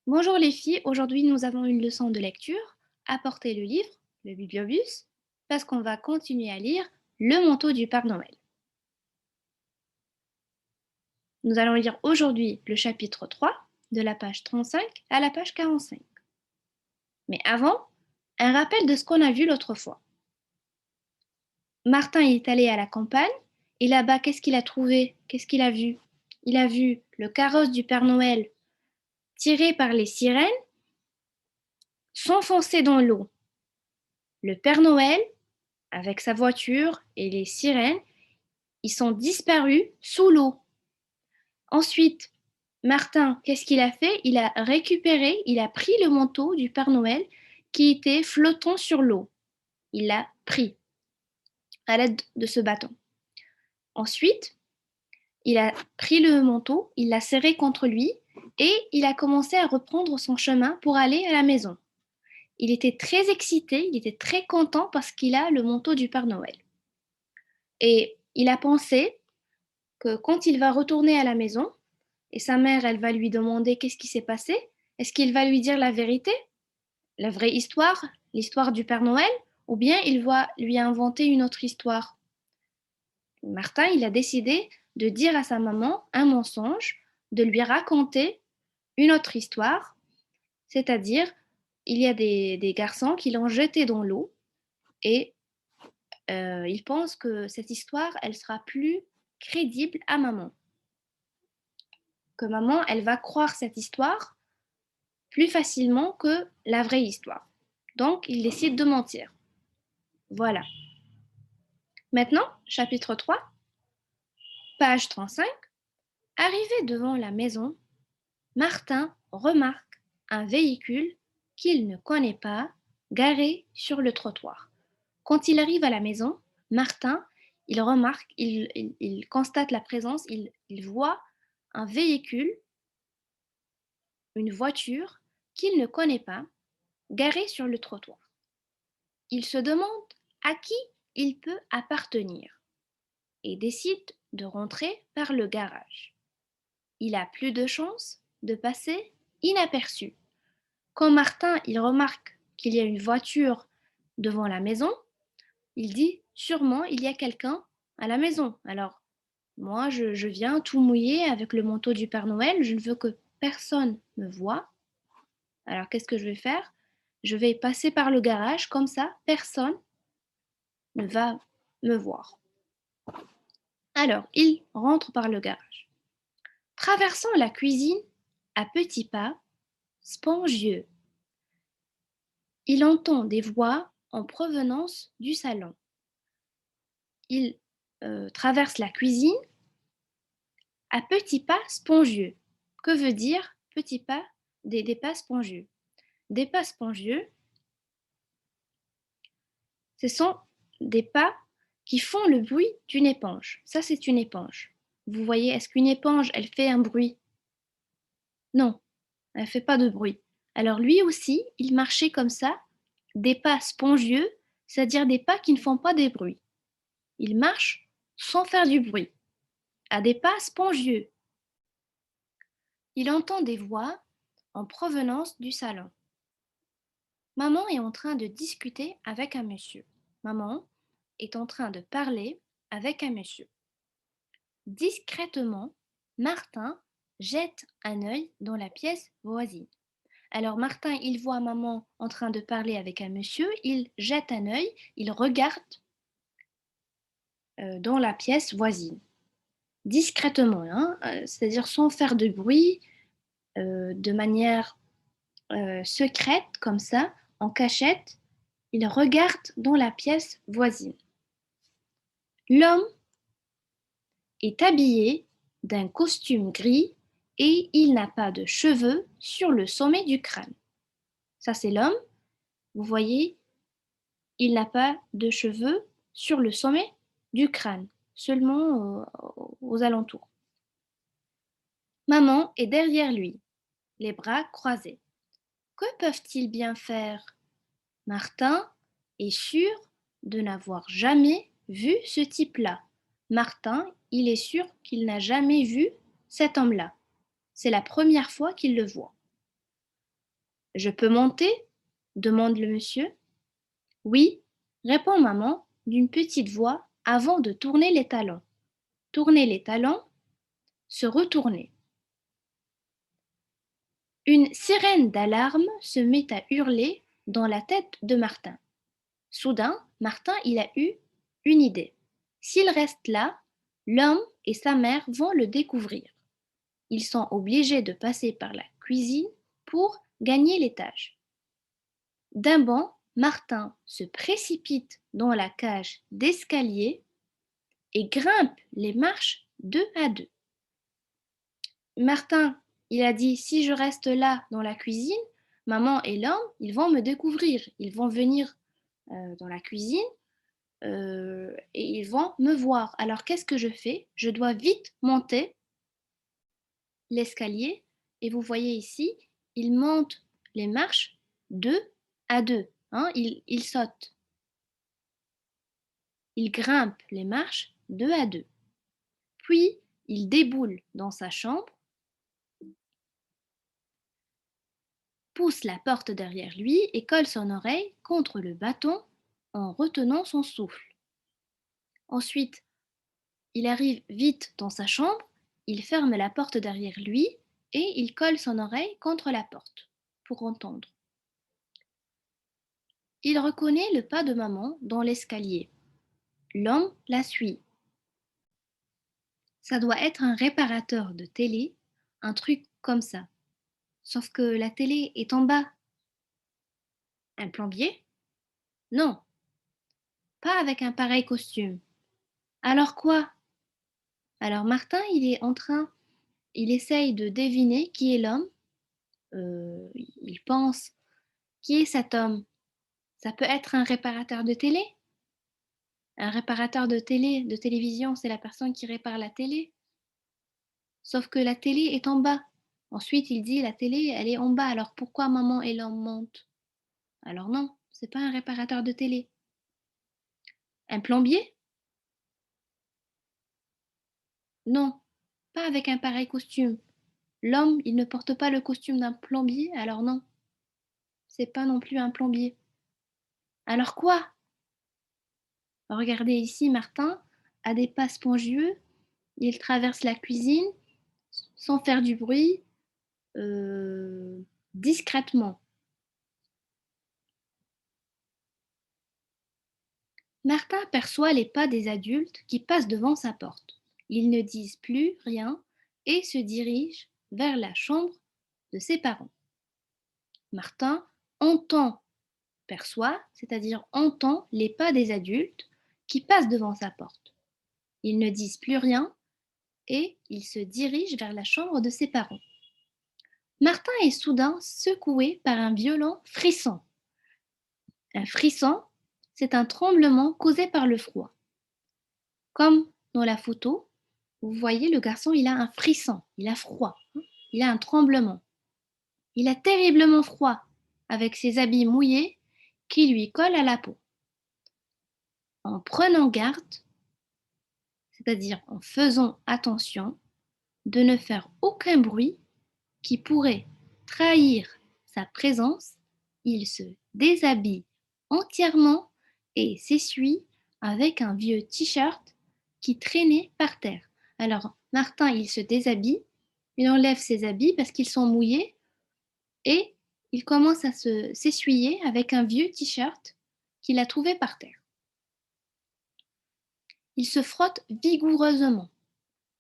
Bonjour les filles, aujourd'hui nous avons une leçon de lecture. Apportez le livre, le bibliobus, parce qu'on va continuer à lire Le manteau du Père Noël. Nous allons lire aujourd'hui le chapitre 3, de la page 35 à la page 45. Mais avant, un rappel de ce qu'on a vu l'autre fois. Martin est allé à la campagne et là-bas, qu'est-ce qu'il a trouvé? Qu'est-ce qu'il a vu? Il a vu le carrosse du Père Noël tiré par les sirènes s'enfoncer dans l'eau. Le Père Noël, avec sa voiture et les sirènes, ils sont disparus sous l'eau. Ensuite, Martin, qu'est-ce qu'il a fait? Il a récupéré, il a pris le manteau du Père Noël qui était flottant sur l'eau. Il l'a pris à l'aide de ce bâton. Ensuite, il a pris le manteau, il l'a serré contre lui et il a commencé à reprendre son chemin pour aller à la maison. Il était très excité, il était très content parce qu'il a le manteau du Père Noël. Et il a pensé que quand il va retourner à la maison, et sa mère, elle va lui demander qu'est-ce qui s'est passé, est-ce qu'il va lui dire la vérité, la vraie histoire, l'histoire du Père Noël, ou bien il va lui inventer une autre histoire. Martin, il a décidé de dire à sa maman un mensonge, de lui raconter une autre histoire, c'est-à-dire il y a des garçons qui l'ont jeté dans l'eau et il pense que cette histoire, elle sera plus crédible à maman. Que maman, elle va croire cette histoire plus facilement que la vraie histoire. Donc, il décide de mentir. Voilà. Maintenant, chapitre 3, page 35. Arrivé devant la maison, Martin remarque un véhicule qu'il ne connaît pas garé sur le trottoir. Quand il arrive à la maison, Martin, il remarque, il constate la présence, il voit un véhicule, une voiture qu'il ne connaît pas, garée sur le trottoir. Il se demande à qui il peut appartenir et décide de rentrer par le garage. Il a plus de chance de passer inaperçu. Quand Martin il remarque qu'il y a une voiture devant la maison, il dit sûrement il y a quelqu'un à la maison. Alors moi je viens tout mouillé avec le manteau du Père Noël, je ne veux que personne me voie. Alors qu'est-ce que je vais faire? Je vais passer par le garage, comme ça personne ne va me voir. Alors, il rentre par le garage. Traversant la cuisine à petits pas, spongieux, il entend des voix en provenance du salon. Il traverse la cuisine à petits pas spongieux. Que veut dire petits pas? Des pas spongieux. Des pas spongieux, ce sont des pas qui font le bruit d'une éponge. Ça, c'est une éponge. Vous voyez, est-ce qu'une éponge, elle fait un bruit? Non, elle ne fait pas de bruit. Alors lui aussi, il marchait comme ça, des pas spongieux, c'est-à-dire des pas qui ne font pas de bruit. Il marche sans faire du bruit, à des pas spongieux. Il entend des voix en provenance du salon. Maman est en train de discuter avec un monsieur. Maman est en train de parler avec un monsieur. Discrètement, Martin jette un œil dans la pièce voisine. Alors Martin, il voit maman en train de parler avec un monsieur, il jette un œil, il regarde dans la pièce voisine, discrètement, hein, c'est-à-dire sans faire de bruit, de manière secrète, comme ça, en cachette, il regarde dans la pièce voisine. L'homme est habillé d'un costume gris et il n'a pas de cheveux sur le sommet du crâne. Ça, c'est l'homme. Vous voyez, il n'a pas de cheveux sur le sommet du crâne, seulement aux alentours. Maman est derrière lui, les bras croisés. Que peuvent-ils bien faire? Martin est sûr de n'avoir jamais vu ce type-là. Martin, il est sûr qu'il n'a jamais vu cet homme-là. C'est la première fois qu'il le voit. Je peux monter? Demande le monsieur. Oui, répond maman d'une petite voix avant de tourner les talons. Tourner les talons, se retourner. Une sirène d'alarme se met à hurler dans la tête de Martin. Soudain, Martin, il a eu une idée. S'il reste là, l'homme et sa mère vont le découvrir. Ils sont obligés de passer par la cuisine pour gagner l'étage. D'un bond, Martin se précipite dans la cage d'escalier et grimpe les marches deux à deux. Martin, il a dit, si je reste là dans la cuisine, maman et l'homme, ils vont me découvrir. Ils vont venir dans la cuisine et ils vont me voir. Alors qu'est-ce que je fais? Je dois vite monter l'escalier et vous voyez ici, il monte les marches deux à deux. Hein, il saute. Il grimpe les marches deux à deux. Puis, il déboule dans sa chambre, pousse la porte derrière lui et colle son oreille contre le bâton en retenant son souffle. Ensuite, il arrive vite dans sa chambre, il ferme la porte derrière lui et il colle son oreille contre la porte pour entendre. Il reconnaît le pas de maman dans l'escalier. L'homme la suit. Ça doit être un réparateur de télé, un truc comme ça. Sauf que la télé est en bas. Un plombier? Non, pas avec un pareil costume. Alors quoi? Alors Martin, il essaye de deviner qui est l'homme. Il pense, qui est cet homme? Ça peut être un réparateur de télé? Un réparateur de télé, de télévision, c'est la personne qui répare la télé. Sauf que la télé est en bas. Ensuite, il dit, la télé, elle est en bas. Alors pourquoi maman et l'homme montent? Alors non, c'est pas un réparateur de télé. Un plombier? Non, pas avec un pareil costume. L'homme, il ne porte pas le costume d'un plombier, alors non, c'est pas non plus un plombier. Alors quoi? Regardez ici, Martin a des pas spongieux, il traverse la cuisine sans faire du bruit, euh, discrètement. Martin perçoit les pas des adultes qui passent devant sa porte. Ils ne disent plus rien et se dirigent vers la chambre de ses parents. Martin entend, perçoit, c'est-à-dire entend les pas des adultes qui passent devant sa porte. Ils ne disent plus rien et il se dirige vers la chambre de ses parents. Martin est soudain secoué par un violent frisson. Un frisson, c'est un tremblement causé par le froid. Comme dans la photo, vous voyez le garçon, il a un frisson, il a froid, il a un tremblement. Il a terriblement froid avec ses habits mouillés qui lui collent à la peau. En prenant garde, c'est-à-dire en faisant attention de ne faire aucun bruit qui pourrait trahir sa présence, il se déshabille entièrement et s'essuie avec un vieux t-shirt qui traînait par terre. Alors Martin, il se déshabille, il enlève ses habits parce qu'ils sont mouillés et il commence à s'essuyer avec un vieux t-shirt qu'il a trouvé par terre. Il se frotte vigoureusement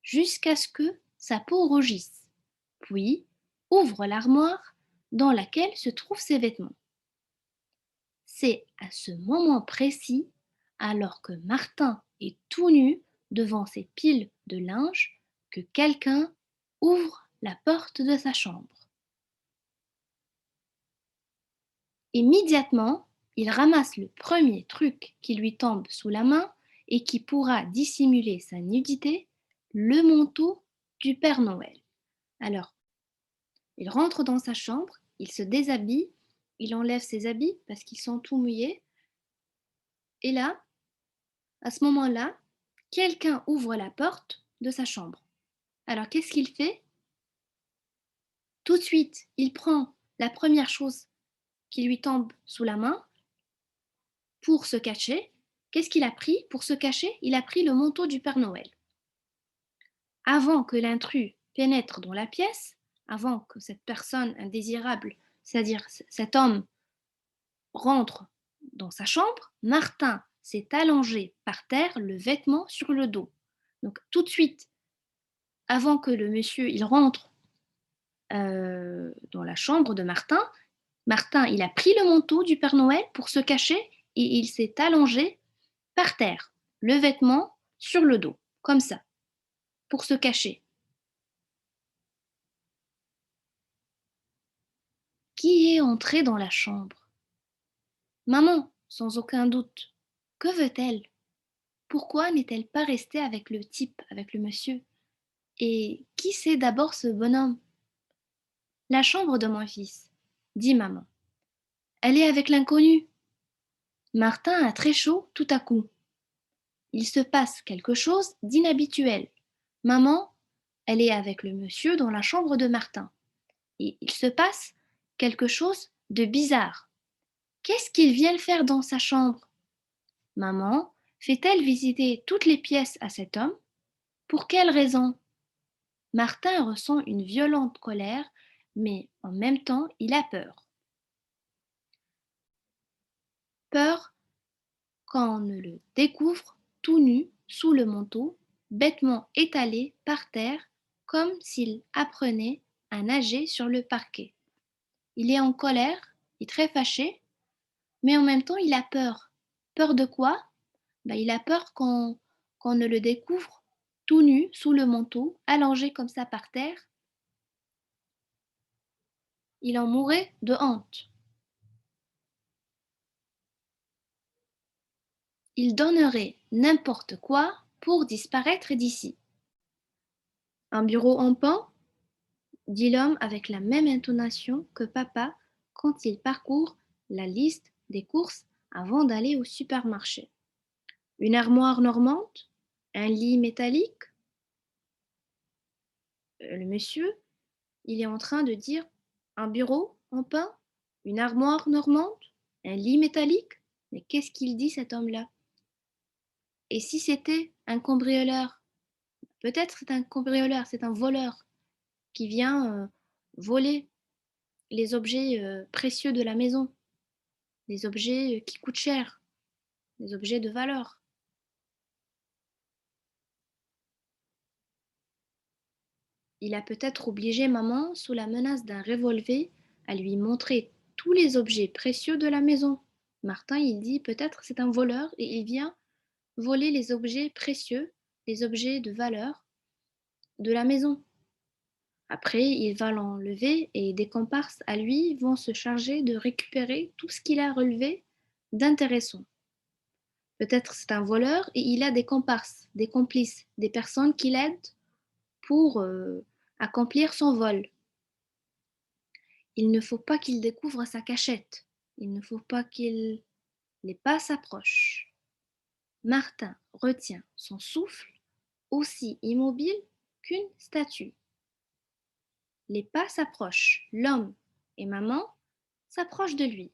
jusqu'à ce que sa peau rougisse, puis ouvre l'armoire dans laquelle se trouvent ses vêtements. C'est à ce moment précis, alors que Martin est tout nu devant ses piles de linge, que quelqu'un ouvre la porte de sa chambre. Immédiatement, il ramasse le premier truc qui lui tombe sous la main et qui pourra dissimuler sa nudité, le manteau du Père Noël. Alors, il rentre dans sa chambre, il se déshabille, il enlève ses habits parce qu'ils sont tout mouillés. Et là, à ce moment-là, quelqu'un ouvre la porte de sa chambre. Alors, qu'est-ce qu'il fait? Tout de suite, il prend La première chose qui lui tombe sous la main pour se cacher, qu'est-ce qu'il a pris pour se cacher? Il a pris le manteau du Père Noël. Avant que l'intrus pénètre dans la pièce, avant que cette personne indésirable, c'est-à-dire cet homme, rentre dans sa chambre, Martin s'est allongé par terre, le vêtement sur le dos. Donc tout de suite, avant que le monsieur il rentre dans la chambre de Martin, Martin il a pris le manteau du Père Noël pour se cacher et il s'est allongé par terre, le vêtement sur le dos, comme ça, pour se cacher. Qui est entré dans la chambre? Maman, sans aucun doute. Que veut-elle? Pourquoi n'est-elle pas restée avec le type, avec le monsieur? Et qui c'est d'abord ce bonhomme? La chambre de mon fils, dit maman. Elle est avec l'inconnu. Martin a très chaud tout à coup. Il se passe quelque chose d'inhabituel. Maman, elle est avec le monsieur dans la chambre de Martin. Et il se passe quelque chose de bizarre. Qu'est-ce qu'ils viennent faire dans sa chambre? Maman, fait-elle visiter toutes les pièces à cet homme? Pour quelle raison? Martin ressent une violente colère, mais en même temps, il a peur. Peur quand on ne le découvre tout nu sous le manteau, bêtement étalé par terre, comme s'il apprenait à nager sur le parquet. Il est en colère, il est très fâché, mais en même temps, il a peur. Peur de quoi? Il a peur qu'on ne le découvre tout nu sous le manteau, allongé comme ça par terre. Il en mourrait de honte. Il donnerait n'importe quoi pour disparaître d'ici. Un bureau en pain, dit l'homme avec la même intonation que papa quand il parcourt la liste des courses avant d'aller au supermarché. Une armoire normande, un lit métallique. Le monsieur, il est en train de dire un bureau en pain, une armoire normande, un lit métallique. Mais qu'est-ce qu'il dit cet homme-là? Et si c'était un cambrioleur? Peut-être c'est un cambrioleur, c'est un voleur qui vient voler les objets précieux de la maison, les objets qui coûtent cher, les objets de valeur. Il a peut-être obligé maman, sous la menace d'un revolver, à lui montrer tous les objets précieux de la maison. Martin, il dit peut-être c'est un voleur et il vient voler les objets précieux, les objets de valeur de la maison. Après, il va l'enlever et des comparses à lui vont se charger de récupérer tout ce qu'il a relevé d'intéressant. Peut-être c'est un voleur et il a des comparses, des complices, des personnes qui l'aident pour accomplir son vol. Il ne faut pas qu'il découvre sa cachette. Il ne faut pas qu'il les pas s'approche. Martin retient son souffle, aussi immobile qu'une statue. Les pas s'approchent. L'homme et maman s'approchent de lui.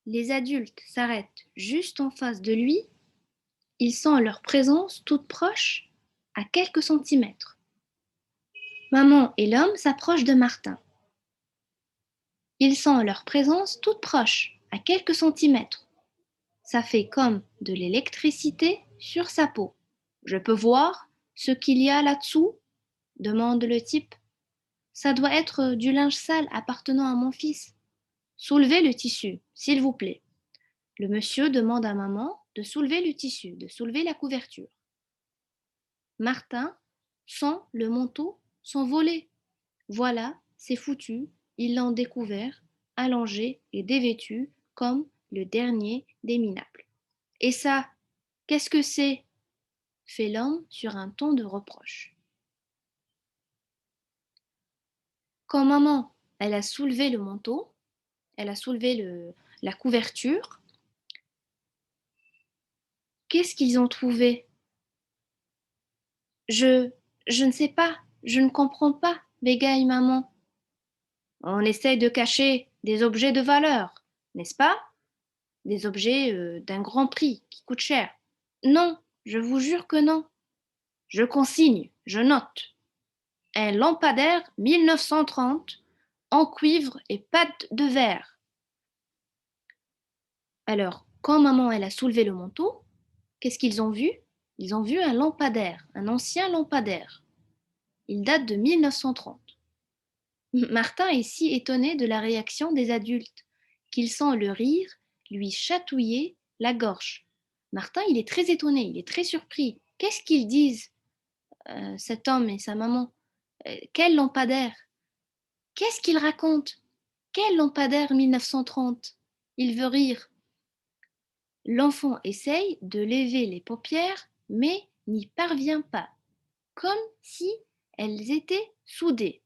Les adultes s'arrêtent juste en face de lui. Ils sentent leur présence toute proche, à quelques centimètres. Maman et l'homme s'approchent de Martin. Ils sentent leur présence toute proche, à quelques centimètres. Ça fait comme de l'électricité sur sa peau. Je peux voir ce qu'il y a là-dessous? Demande le type. Ça doit être du linge sale appartenant à mon fils. Soulevez le tissu, s'il vous plaît. Le monsieur demande à maman de soulever le tissu, de soulever la couverture. Martin sent le manteau s'envoler. Voilà, c'est foutu, ils l'ont découvert, allongé et dévêtu comme le dernier des minables. Et ça, qu'est-ce que c'est? Fait l'homme sur un ton de reproche. Quand maman, elle a soulevé le manteau, elle a soulevé la couverture, qu'est-ce qu'ils ont trouvé? Je, je ne sais pas, je ne comprends pas, bégaye maman. On essaye de cacher des objets de valeur, n'est-ce pas? Des objets d'un grand prix qui coûtent cher. Non, je vous jure que non. Je consigne, je note. Un lampadaire 1930 en cuivre et pâte de verre. Alors, quand maman elle a soulevé le manteau, qu'est-ce qu'ils ont vu? Ils ont vu un lampadaire, un ancien lampadaire. Il date de 1930. Martin est si étonné de la réaction des adultes qu'il sent le rire lui chatouiller la gorge. Martin, il est très étonné, il est très surpris. Qu'est-ce qu'ils disent, cet homme et sa maman? Quel lampadaire? Qu'est-ce qu'il raconte? Quel lampadaire 1930? Il veut rire. L'enfant essaye de lever les paupières, mais n'y parvient pas, comme si elles étaient soudées.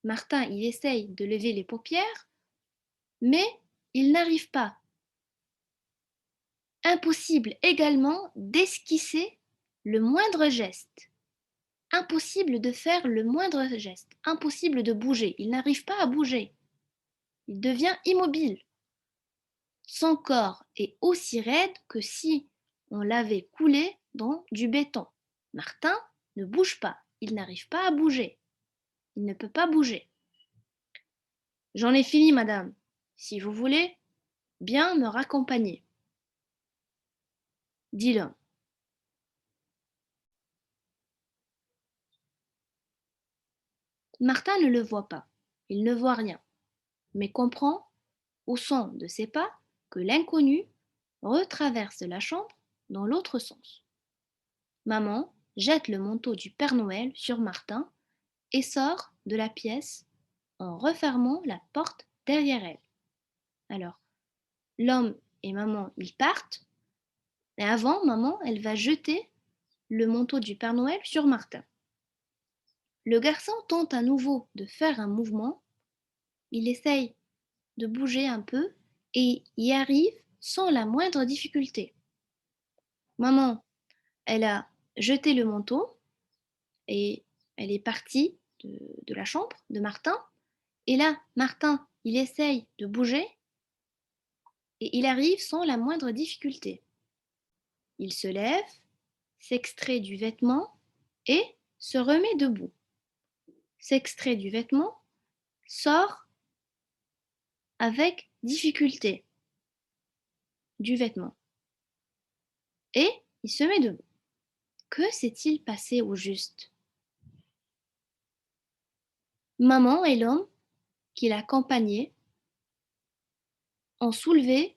Martin, il essaye de lever les paupières, mais il n'arrive pas. Impossible également d'esquisser le moindre geste. Impossible de faire le moindre geste. Impossible de bouger. Il n'arrive pas à bouger. Il devient immobile. Son corps est aussi raide que si on l'avait coulé dans du béton. Martin ne bouge pas. Il n'arrive pas à bouger. Il ne peut pas bouger. J'en ai fini, madame. Si vous voulez bien me raccompagner, dit l'homme. Martin ne le voit pas. Il ne voit rien, mais comprend, au son de ses pas, que l'inconnu retraverse la chambre dans l'autre sens. Maman jette le manteau du Père Noël sur Martin et sort de la pièce en refermant la porte derrière elle. Alors, l'homme et maman, ils partent, et avant, maman, elle va jeter le manteau du Père Noël sur Martin. Le garçon tente à nouveau de faire un mouvement, il essaye de bouger un peu et y arrive sans la moindre difficulté. Maman, elle a jeté le manteau et elle est partie de la chambre de Martin. Et là, Martin, il essaye de bouger et il arrive sans la moindre difficulté. Il se lève, s'extrait du vêtement et se remet debout. S'extrait du vêtement, sort avec difficulté du vêtement et il se met debout. Que s'est-il passé au juste? Maman et l'homme qui l'accompagnait ont soulevé.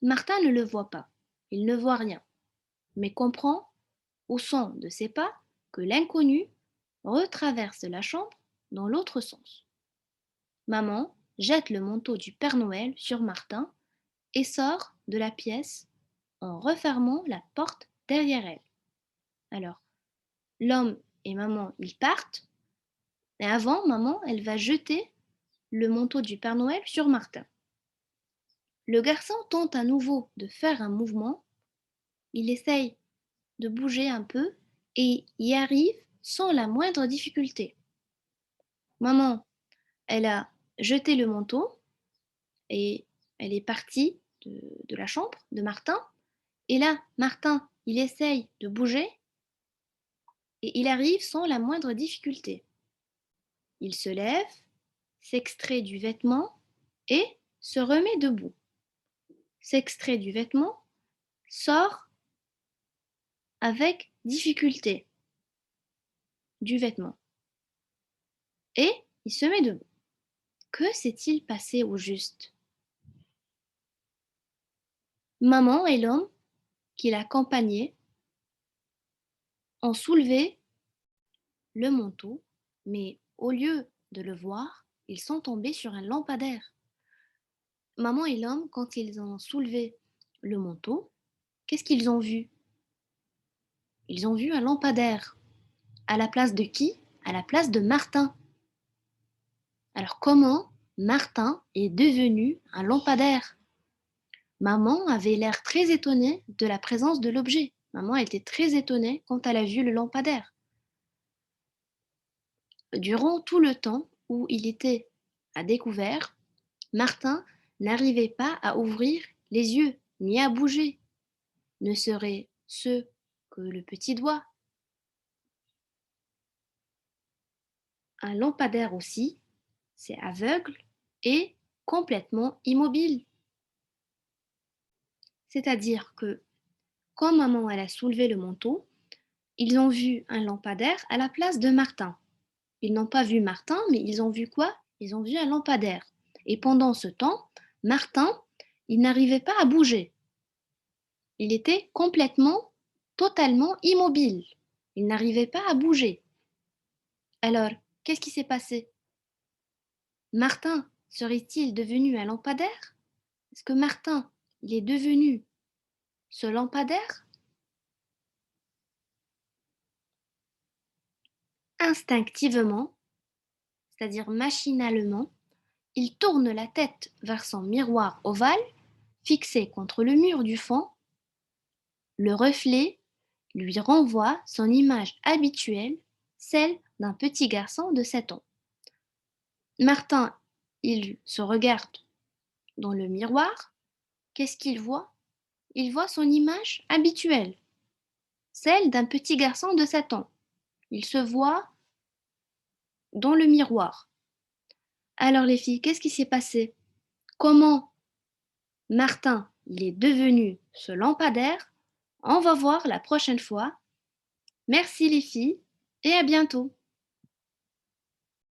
Martin ne le voit pas, il ne voit rien, mais comprend, au son de ses pas, que l'inconnu retraverse la chambre dans l'autre sens. Maman jette le manteau du Père Noël sur Martin et sort de la pièce en refermant la porte derrière elle. Alors, l'homme et maman, ils partent, et avant, maman, elle va jeter le manteau du Père Noël sur Martin. Le garçon tente à nouveau de faire un mouvement, il essaye de bouger un peu et y arrive sans la moindre difficulté. Maman, elle a jeté le manteau et elle est partie de la chambre de Martin. Et là, Martin, il essaye de bouger et il arrive sans la moindre difficulté. Il se lève, s'extrait du vêtement et se remet debout. S'extrait du vêtement, sort avec difficulté du vêtement et il se met debout. Que s'est-il passé au juste? Maman et l'homme qui l'accompagnait ont soulevé le manteau, mais au lieu de le voir, ils sont tombés sur un lampadaire. Maman et l'homme, quand ils ont soulevé le manteau, qu'est-ce qu'ils ont vu? Ils ont vu un lampadaire. À la place de qui? À la place de Martin. Alors comment Martin est devenu un lampadaire? Maman avait l'air très étonnée de la présence de l'objet. Maman était très étonnée quand elle a vu le lampadaire. Durant tout le temps où il était à découvert, Martin n'arrivait pas à ouvrir les yeux ni à bouger, ne serait-ce que le petit doigt. Un lampadaire aussi, c'est aveugle et complètement immobile. C'est-à-dire que quand maman elle a soulevé le manteau, ils ont vu un lampadaire à la place de Martin. Ils n'ont pas vu Martin, mais ils ont vu quoi? Ils ont vu un lampadaire. Et pendant ce temps, Martin, il n'arrivait pas à bouger. Il était complètement, totalement immobile. Il n'arrivait pas à bouger. Alors, qu'est-ce qui s'est passé? Martin serait-il devenu un lampadaire? Est-ce que Martin, il est devenu ce lampadaire? Instinctivement, c'est-à-dire machinalement, il tourne la tête vers son miroir ovale fixé contre le mur du fond. Le reflet lui renvoie son image habituelle, celle d'un petit garçon de 7 ans. Martin, il se regarde dans le miroir. Qu'est-ce qu'il voit? Il voit son image habituelle, celle d'un petit garçon de 7 ans. Il se voit dans le miroir. Alors les filles, qu'est-ce qui s'est passé? Comment Martin, il est devenu ce lampadaire? On va voir la prochaine fois. Merci les filles et à bientôt.